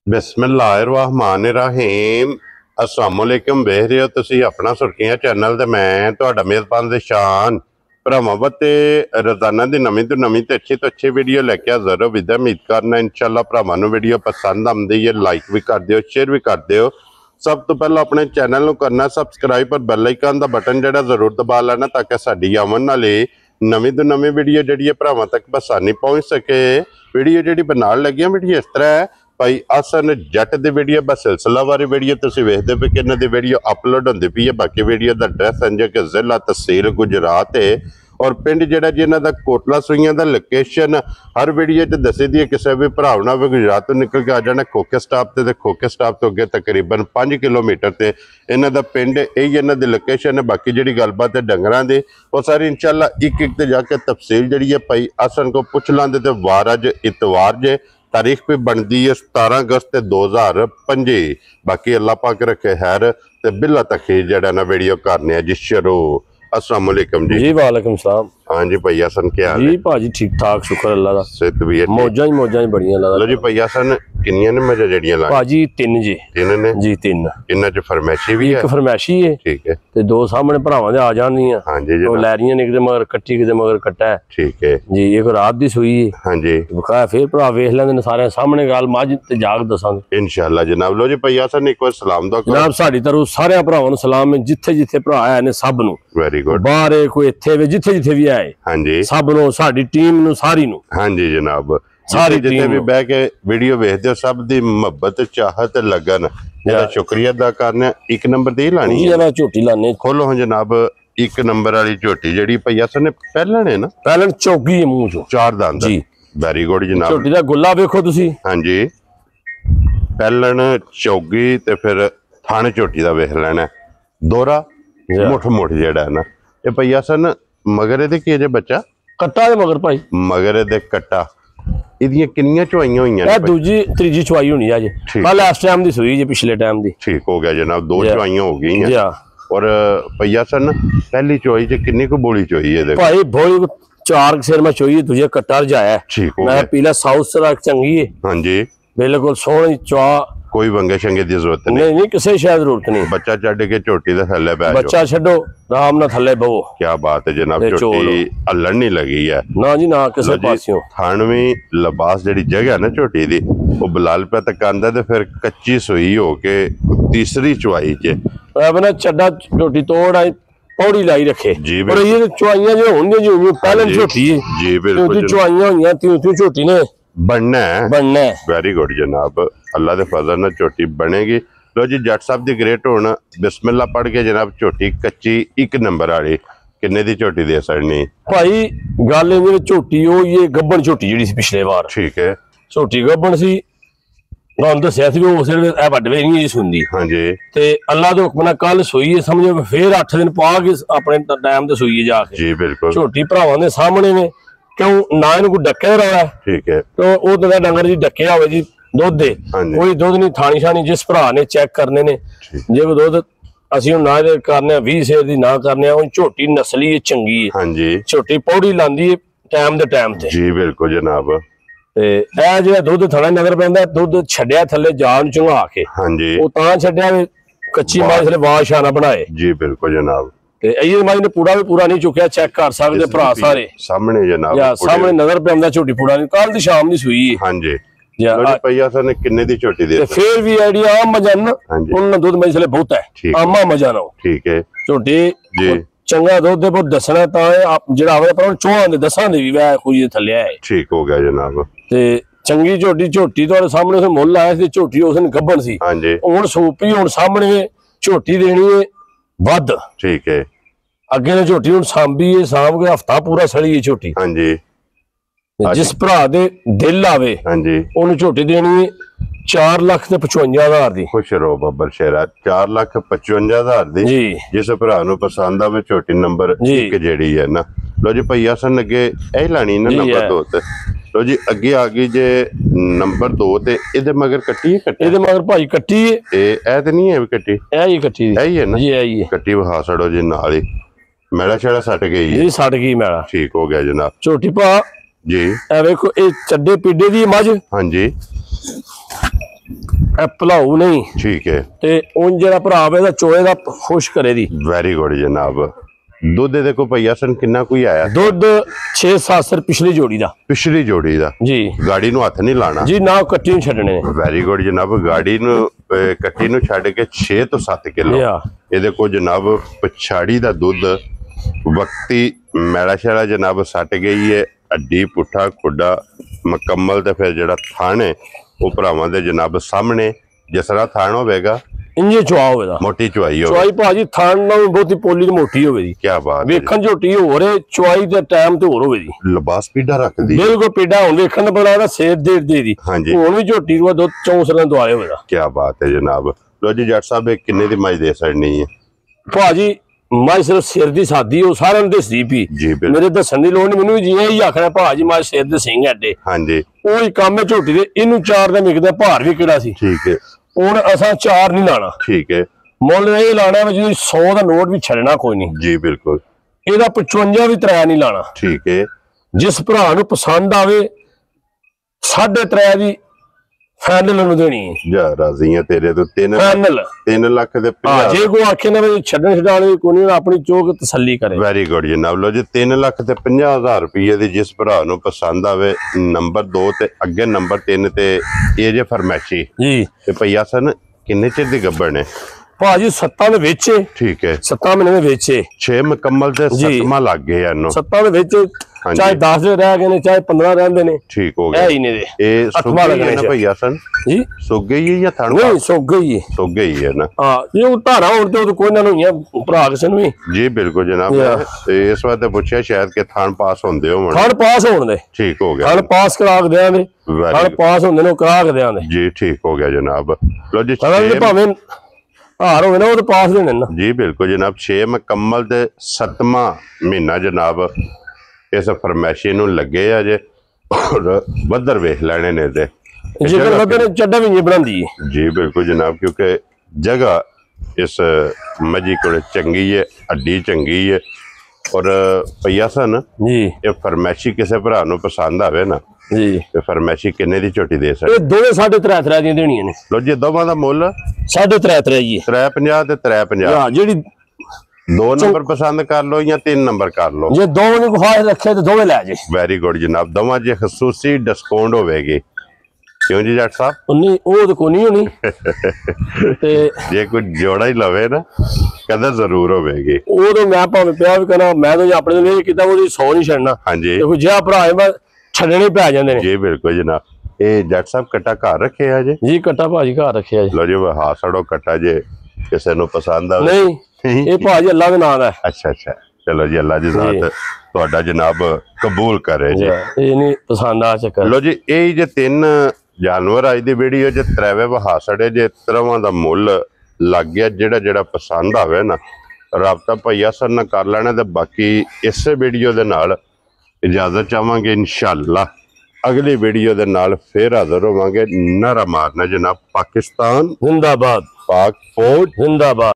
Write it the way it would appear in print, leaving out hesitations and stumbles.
बिस्मिल्लाहिर्रहमानिर्रहीम अस्सलामुअलैकुम वेख रहे हो तुसी अपना सुर्खियां चैनल ते मैं तुहाडा मेज़बान ज़िशान भरावां ते रोजाना दी नवीं तो नवीं ते अच्छी वीडियो लेके हाज़र हो। विद उम्मीद करना इंशाअल्लाह भरावां नूं वीडियो पसंद आंदी है, लाइक भी कर दिओ, शेयर भी कर दिओ। सब तो पहले अपने चैनल नूं करना सबसक्राइब और बैल आइकन दा बटन जिहड़ा जरूर दबा लेना ताकि साडी आवन वाली नवीं तो नवीं वीडियो जिहड़ी भरावां तक बसानी पहुँच सके। वीडियो जिहड़ी बनाउण लगे वीडियो इस तरह है भाई आसन जट दी वीडियो बस सिलसिलावारी वीडियो तुसीं वेखदे पे कि इन्हां दी वीडियो अपलोड होंदी पई है। बाकी वीडियो दा एड्रैस है कि जिला तहसील गुजरात है और पिंड जिहड़ा जिन्हां दा कोटला सूइयां दा लोकेशन हर वीडियो च दसी दी है। किसी भी भरा ना होवे गुजरात तो निकल के आ जाना खोखे स्टाप ते खोखे स्टाप तो अगे तकरीबन 5 किलोमीटर ते इन्हां दा पिंड यही इन्हां दी लोकेशन है। बाकी जिहड़ी गलबात है डंगरां दी वो सारी इंशाअल्लाह एक एक ते जाके तफसील जिहड़ी है भाई आसन को पुछ लांदे ते वार अज इतवार जे तारीख भी बनती है 17 अगस्त 2025। बाकी अल्लाह पाक रखे खैर ते बिल्ला तखीर जड़ा ना वीडियो करने जी शुरू। अस्सलाम वालेकुम जी। जी वालेकुम सलाम। हाँ जी भैया सन क्या हाल जी भाजी ठीक ठाक शुक्र अल्लाह दा। सेहत भी है मौजां ही बड़ियां अल्लाह दा। लो जी भैया सन किन्नियां ने मजा जड़ियां ला भाजी 3 जी। 3 ने जी 3 इन्ना च फरमैशी भी है। एक फरमैशी है ठीक है ते दो सामने भरावां दे आ जांदियां। हां जी ओ लैरियां ने किते मगर कट्टी किते मगर कट्टा है। ठीक है जी एक रात दी सूई है। हां जी बकाया फिर भरा वेख लेंदे ने सारे सामने गल मज ते जाग दसांगे इंशाअल्लाह जनाब। लो जी भैया सन एक बार सलाम दो जनाब साडी तरफ सारे भरावां नूं सलाम है जिथे जिथे भरा आए ने सब नूं। वेरी गुड बाहर कोई इत्थे वे जिथे जिथे भी आए हां जी सब नूं साडी टीम नूं सारी नूं। हां जी जनाब सारी जिथे भी बह के वीडियो वेखदे हो सब दी मुहब्बत चाहत लगन जेदा शुक्रिया अदा करना। एक नंबर ते लानी है ना झोटी लाने खोलो हां जनाब। एक नंबर वाली झोटी जेडी भैया सन पहलन है ना पहलन चौकी है मुंह चो 4 दांत जी। वेरी गुड जनाब। झोटी दा गुल्ला देखो तुसी। हां जी पहलन चौगी ते फिर थाने झोटी दा वेख लेना दोरा मुठ मुठ जेड़ा है ना ये भैया सन मगर दे की जे बच्चा कट्टा दे मगर भाई मगर दे कट्टा इदियां किन्नियां चवाइयां होईयां ने दूजी तीजी चवाई होनी है अज कल इस टाइम दी सूई जी पिछले टाइम दी। ठीक हो गया जनाब 2 चवाइयां हो गई हैं और भैया सन पहली चवाई च किन्नी को बोली चोई है देखो भाई बोली 4 सिर में चोई तुझे कट्टा रजाया। ठीक हो मैं पीला साउथ से चंगी है। हां जी बिल्कुल सोहनी चवा कोई वंगे शंगे दी जरूरत नहीं किसी शायद जरूरत नहीं। बच्चा चढ़ के झोटी दे थल्ले बैठ बच्चा छड्डो आराम ना थल्ले बवो। क्या बात है जनाब झोटी हल्लण नहीं लगी है ना जी ना किसी पासियों। थानवी लिबास जेडी जगह ना झोटी दी वो बिलाल पे तक आंदा ते फिर कच्ची सूई हो के तीसरी चवाई च अपना चड्डा झोटी तोड़ आई पौड़ी लाई रखे जी। और ये चवाइयां जो होंगे जी पहले झोटी जी बिल्कुल चवाइयां होईयां त्यों झोटी ने बनना है। वेरी गुड जनाब अल्लाह दे फजल नाल झोटी बनेगी। लो जी जट साहब दी ग्रेट हुण बिस्मिल्लाह पढ़ के जनाब झोटी कच्ची 1 नंबर वाली किन्ने दी झोटी दे सकनी भाई गल इहदे विच झोटी ओ ये गब्बन झोटी जेहड़ी सी पिछले बार। ठीक है झोटी गब्बन सी गल दस्सिया सी उस वेले वड्डे नहीं सुनदी। हां जी ते अल्लाह दे हुक्म नाल कल सूई है समझो फिर 8 दिन पा के अपने टाइम ते सूई है जाके जी बिल्कुल झोटी भरावां दे सामने ने क्यों ना इन्हू कोई डके रहा है। ठीक है तो वो डंगर जी डके हो जी दुध दे कोई दुध नहीं थानी शानी जिस भरा ने चेक करने ने जे कोई दुध असि ना करने 20 सेर दी ना करने झोटी नस्ली चंगी है। हां जी झोटी पौड़ी लांदी है टाइम दे टाइम ते जी बिल्कुल जनाब ते ए जेड़ा दुध थड़ा नजर पैंदा दुध छड्या थल्ले जान चुंगा के। हां जी वो तां छड्या कच्ची मां इसले वाशाना बनाए जी बिल्कुल जनाब। ने पूरा भी पूरा नहीं चुकया चेक कर सकते भरा सारे सामने जनाब सामने नजर पे झोटी पूरा नहीं कल दी शाम दी सूई है। हां जी भैया सर ने किन्ने दी झोटी दे फिर भी आईडिया आम मजन उन दूध में इसलिए बहुत है आमा मजा ना। ठीक है झोटी जी चंगा दूध दे दसना ता जेड़ा आवे पर चोहां दे दसां दे भी वै कोई थल्ले है। ठीक हो गया जनाब ते चंगी झोटी तो सामने उसे मुल आया सी झोटी उसने गब्बन सी। हां जी हुन सूपी हुन सामने झोटी देनी है वध। ठीक है अगे ने झोटी हुन सांभी है सांभ के हफ्ता पूरा सड़ी है झोटी। हां जी जिस भरा दे दिल आवे हां जी उन्हें झोटी देनी है 4,55,000 दी। खुश रहो बब्बर शेरा 4,55,000 दी जी जिस भरा नूं पसंद आवे झोटी नंबर 1 जेड़ी है ना। लो जी भैया सन अगे यही लानी ना नंबर 2 ते लो जी अगे आ गई जे नंबर 2 ते इहदे मगर कट्टी है कट्टी इहदे मगर भाई कट्टी है ए ते नहीं है कट्टी ए ही कट्टी है ना जी ए ही कट्टी वहा सड़ो जी नाल ही मैला छड़ा सट गई जी सट गई मैला। ठीक हो गया जनाब झोटी भा जी ए देखो ए चड्डे पीडे दी मज। हां जी ਇਹ ਭਲਾਊ ਨਹੀਂ ਠੀਕ ਹੈ ਤੇ ਉਂਝ ਜਿਹੜਾ ਭਰਾ ਵੇ ਦਾ ਚੋਏ ਦਾ ਖੁਸ਼ ਕਰੇ ਦੀ। ਵੈਰੀ ਗੁੱਡ ਜਨਾਬ। ਦੁੱਧ ਦੇਖੋ ਭਈਆ ਸਨ ਕਿੰਨਾ ਕੋਈ ਆਇਆ ਦੁੱਧ 6-7 ਸਿਰ ਪਿਛਲੀ ਜੋੜੀ ਦਾ ਜੀ। ਗਾੜੀ ਨੂੰ ਹੱਥ ਨਹੀਂ ਲਾਣਾ ਜੀ, ਨਾ ਕੱਟੀ ਨੂੰ ਛੱਡਣੇ ਨੇ। ਵੈਰੀ ਗੁੱਡ ਜਨਾਬ। ਗਾੜੀ ਨੂੰ ਕੱਟੀ ਨੂੰ ਛੱਡ ਕੇ 6 ਤੋਂ 7 ਕਿਲੋ ਇਹਦੇ ਕੋਲ ਜਨਾਬ। ਪਛਾੜੀ ਦਾ ਦੁੱਧ ਵਕਤੀ ਮੈਲਾ ਸ਼ੈਲਾ ਜਨਾਬ ਸੱਟ ਗਈ ਹੈ। ਅੱਡੀ ਪੁੱਠਾ ਖੁੱਡਾ ਮੁਕੰਮਲ ਤੇ ਫਿਰ ਜਿਹੜਾ ਥਣ ਹੈ ਉਹ ਭਰਾਵਾਂ ਦੇ ਜਨਾਬ ਸਾਹਮਣੇ ਜਿਸ ਤਰ੍ਹਾਂ ਥਣ ਹੋਵੇਗਾ ਇੰਜੇ ਚੁਆ ਹੋਵੇਗਾ, ਮੋਟੀ ਚੁਆਈ ਹੋਵੇ। ਚੁਆਈ ਭਾਜੀ ਥਣ ਨਾਲ ਬਹੁਤੀ ਪੋਲੀ ਤੇ ਮੋਟੀ ਹੋਵੇ ਜੀ। ਕੀ ਬਾਤ, ਵੇਖਣ ਝੋਟੀ ਹੋਰ ਹੈ, ਚੁਆਈ ਦੇ ਟਾਈਮ ਤੇ ਹੋਰ ਹੋਵੇ ਜੀ। ਲਿਬਾਸ ਪੀੜਾ ਰੱਖਦੀ ਬਿਲਕੁਲ ਪੀੜਾ ਹੁਣ ਵੇਖਣ ਦਾ ਬੜਾ ਸੇਰ ਦੇ ਦੀ। ਹੁਣ ਵੀ ਝੋਟੀ ਨੂੰ ਦੁੱਧ 4 ਰਨ ਦੁਆਲੇ ਹੋਵੇਗਾ। ਕੀ ਬਾਤ ਹੈ ਜਨਾਬ। ਲੋ ਜੀ ਜੱਟ ਸਾਹਿਬ ਕਿੰਨੇ ਦੀ ਮੱਝ ਦੇ ਸਕਣੀ ਹੈ ਭਾਜੀ? ਮੱਝ ਸਿਰਫ ਸਿਰ ਦੀ ਸਾਦੀ ਉਹ ਸਾਰਿਆਂ ਨੂੰ ਦੱਸਦੀ ਪਈ, ਮੇਰੇ ਦੱਸਣ ਦੀ ਲੋੜ ਨਹੀਂ। ਮੈਨੂੰ ਜਿਵੇਂ ਹੀ ਆਖਣਾ ਭਾਜੀ ਮੱਝ ਸਿਰ ਦੇ ਸਿੰਘ ਐਡੇ, ਹਾਂਜੀ ਉਹੀ ਕੰਮ ਹੈ ਝੋਟੀ ਦੇ। ਇਹਨੂੰ 4 ਦਾ ਮਿਕਦਾ, ਭਾਰ ਵੀ ਕਿਹੜਾ ਸੀ। ਠੀਕ ਹੈ। ਹੁਣ ਅਸਾਂ 4 ਨਹੀਂ ਲਾਣਾ, ਠੀਕ ਹੈ। ਮੁੱਲ ਇਹ ਲਾਣਾ ਵੀ ਜਿਹਦੀ 100 ਦਾ ਨੋਟ ਵੀ ਛੱਡਣਾ ਕੋਈ ਨਹੀਂ ਜੀ ਬਿਲਕੁਲ। ਇਹਦਾ 55 ਵੀ 3 ਨਹੀਂ ਲਾਣਾ। ਠੀਕ ਹੈ। ਜਿਸ ਭਰਾ ਨੂੰ ਪਸੰਦ ਆਵੇ 3.5 ਦੀ ਫਾਈਨਲ ਨੂੰ ਦੇਣੀ ਹੈ। ਜਾ ਰਾਜ਼ੀ ਆ ਤੇਰੇ ਤੋਂ। 3 ਲੱਖ ਦੇ 50। ਜੇ ਕੋਈ ਆਖੇ ਨਾ ਵੀ ਛੱਡਣ ਛਡਾਣੇ ਕੋਈ ਨਹੀਂ, ਆਪਣੀ ਚੋਕ ਤਸੱਲੀ ਕਰੇ। ਵੈਰੀ ਗੁੱਡ ਜਨਾਬ। ਲੋ ਜੀ 3 ਲੱਖ ਤੇ 50,000 ਰੁਪਏ ਦੀ ਜਿਸ ਭਰਾ ਨੂੰ ਪਸੰਦ ਆਵੇ ਨੰਬਰ 2 ਤੇ ਅੱਗੇ ਨੰਬਰ 3 ਤੇ ਇਹ ਜੇ ਫਰਮੈਸ਼ੀ ਜੀ। ਤੇ ਭਈਆ ਸਨ ਕਿੰਨੇ ਚਿਰ ਦੀ ਗੱਬੜ ਨੇ ਭਾਜੀ? 7 ਦੇ ਵਿੱਚ। ਠੀਕ ਹੈ। 7 ਮਹੀਨੇ ਦੇ ਵਿੱਚ 6 ਮੁਕੰਮਲ ਤੇ 7ਵਾਂ ਲੱਗ ਗਿਆ ਇਹਨੂੰ। 7 ਦੇ ਵਿੱਚ ਚਾਹੇ 10 ਦੇ ਰਹਿ ਗਏ ਨੇ ਚਾਹੇ 15 ਰਹਿੰਦੇ ਨੇ। ਠੀਕ ਹੋ ਗਿਆ। ਇਹ ਹੀ ਨੇ ਦੇ ਇਹ ਸੁੱਕ ਗਈ ਹੈ ਨਾ ਭਈਆ ਸਨ ਜੀ? ਸੁੱਕ ਗਈ ਹੈ ਜਾਂ ਥਣ? ਨਹੀਂ ਸੁੱਕ ਗਈ ਹੈ। ਸੁੱਕ ਗਈ ਹੈ ਨਾ। ਹਾਂ ਜੇ ਉਹ ਧਾਰਾ ਹੋਣ ਤੇ ਕੋਈ ਨਾ ਨਹੀਂ ਭਰਾ ਕਿਸੇ ਨੂੰ ਵੀ। ਜੀ ਬਿਲਕੁਲ ਜਨਾਬ। ਤੇ ਇਸ ਵਾਰ ਤੇ ਪੁੱਛਿਆ ਸ਼ਾਇਦ ਕਿ ਥਣ ਪਾਸ ਹੁੰਦੇ ਹੋਣ। ਥਣ ਪਾਸ ਹੋਣ ਦੇ। ਠੀਕ ਹੋ ਗਿਆ। ਥਣ ਪਾਸ ਕਰਾ ਕੇ ਦਿਆਂਗੇ। ਥਣ ਪਾਸ ਹੁੰਦੇ ਨੇ ਕਰਾ ਕੇ ਦਿਆਂਗੇ ਜੀ। ਠੀਕ ਹੋ ਗਿਆ ਜਨਾਬ। ਲੋ ਜੀ ਭਾਵੇਂ ਹਾਰ ਹੋਵੇ ਨਾ ਉਹ ਤਾਂ ਪਾਸ ਦੇਣੇ ਨਾ। ਜੀ ਬਿਲਕੁਲ ਜਨਾਬ। 6 ਮੁਕੰਮਲ ਤੇ 7ਵਾਂ ਮਹੀਨਾ ਜਨਾਬ ਇਸ ਫਰਮੈਸ਼ੀ ਨੂੰ ਲੱਗੇ ਆ ਜੇ। ਬੱਦਰ ਵੇਖ ਲੈਣੇ ਨੇ ਤੇ ਜਿਗਰ ਬੱਦਰ ਚੱਡਾ ਵੀ ਨਹੀਂ ਬਣਾਉਂਦੀ ਹੈ। ਜੀ ਬਿਲਕੁਲ ਜਨਾਬ। ਕਿਉਂਕਿ ਜਗ੍ਹਾ ਇਸ ਮੱਝੀ ਕੋਲ ਚੰਗੀ ਹੈ, ਅੱਡੀ ਚੰਗੀ ਹੈ। ਔਰ ਭਈਆ ਸਨ ਜੀ ਇਹ ਫਰਮੈਸ਼ੀ ਕਿਸੇ ਭਰਾ ਨੂੰ ਪਸੰਦ ਆਵੇ ਨਾ ਜੀ ਤੇ ਫਰਮੈਸ਼ੀ ਕਿੰਨੇ ਦੀ ਝੋਟੀ ਦੇ ਸਕਦੇ? ਇਹ ਦੋਵੇਂ 3.5 ਦੀਆਂ ਦੇਣੀਆਂ ਨੇ। ਲੋ ਜੀ ਦੋਵਾਂ ਦਾ ਮੁੱਲ 3.5 ਜੀ। 350 ਤੇ 350। ਜਿਹੜੀ 2 ਨੰਬਰ ਪਸੰਦ ਕਰ ਲੋ ਜਾਂ 3 ਨੰਬਰ ਕਰ ਲੋ। ਜੇ ਦੋਵਾਂ ਨੂੰ ਖੁਆਇਸ਼ ਰੱਖੇ ਤੇ ਦੋਵੇਂ ਲੈ ਜੇ। ਵੈਰੀ ਗੁੱਡ ਜਨਾਬ। ਦੋਵਾਂ ਜੇ ਖਸੂਸੀ ਡਿਸਕਾਊਂਟ ਹੋਵੇਗੀ। ਕਿਉਂ ਜੀ ਜੱਟ ਸਾਹਿਬ? ਨਹੀਂ ਉਹ ਤਾਂ ਕੋਈ ਨਹੀਂ ਹੋਣੀ ਤੇ ਜੇ ਕੋਈ ਜੋੜਾ ਹੀ ਲਵੇ ਨਾ ਕਹਿੰਦਾ ਜ਼ਰੂਰ ਹੋਵੇਗੀ। ਉਹ ਤਾਂ ਮੈਂ ਭਾਵੇਂ ਪਿਆ ਵੀ ਕਹਣਾ ਮੈਂ ਤਾਂ ਆਪਣੇ ਨੂੰ ਇਹ ਕੀਤਾ ਉਹਦੀ 100 ਨਹੀਂ ਛੱਡਣਾ। ਹਾਂਜੀ ਦੇਖੋ ਜਿਹਾ ਭਰਾ ਹੈ ਮੈਂ ਛੱਡਣੇ ਪੈ ਜਾਂਦੇ ਨੇ। ਜੀ ਬਿਲਕੁਲ ਜਨਾਬ। ਇਹ ਜੱਟ ਸਾਹਿਬ ਕੱਟਾ ਘਰ ਰੱਖਿਆ ਜੇ? ਜੀ ਕੱਟਾ ਭਾਜੀ ਘਰ ਰੱਖਿਆ ਜੀ। ਲੋ ਜੀ ਹਾਂ ਛੜੋ ਕੱਟਾ ਜੇ ਕਿਸੇ ਨੂੰ ਪਸੰਦ ਆਵੇ। ਨਹੀਂ ਇਹ ਭਾਜੀ ਅੱਲਾ ਦੇ ਨਾਮ ਦਾ। ਅੱਛਾ ਚਲੋ ਜੀ ਅੱਲਾ ਦੀ ਜ਼ਾਤ ਤੁਹਾਡਾ ਜਨਾਬ ਕਬੂਲ ਕਰੇ ਜੀ। ਇਹ ਨਹੀਂ ਪਸੰਦ ਆ ਚੱਕਰ। ਲੋ ਜੀ ਇਹ ਜੇ 3 ਜਾਨਵਰ ਅੱਜ ਦੀ ਵੀਡੀਓ ਜੇ 3 ਵਹਾਸੜੇ ਜੇ 3ਵਾਂ ਦਾ ਮੁੱਲ ਲੱਗ ਗਿਆ। ਜਿਹੜਾ ਪਸੰਦ ਆਵੇ ਨਾ ਰਾਬਤਾ ਭਈਆ ਸਰ ਨਾਲ ਕਰ ਲੈਣਾ। ਤੇ ਬਾਕੀ ਇਸੇ ਵੀਡੀਓ ਦੇ ਨਾਲ ਇਜਾਜ਼ਤ ਚਾਹਾਂਗੇ। ਇਨਸ਼ਾਅੱਲਾ ਅਗਲੀ ਵੀਡੀਓ ਦੇ ਨਾਲ ਫੇਰ ਹਾਜ਼ਰ ਹੋਵਾਂਗੇ। ਨਾਰਾ ਮਾਰਨਾ ਜਨਾਬ ਪਾਕਿਸਤਾਨ ਜ਼ਿੰਦਾਬਾਦ, ਪਾਕ ਫੌਜ ਜ਼ਿੰਦਾਬਾਦ।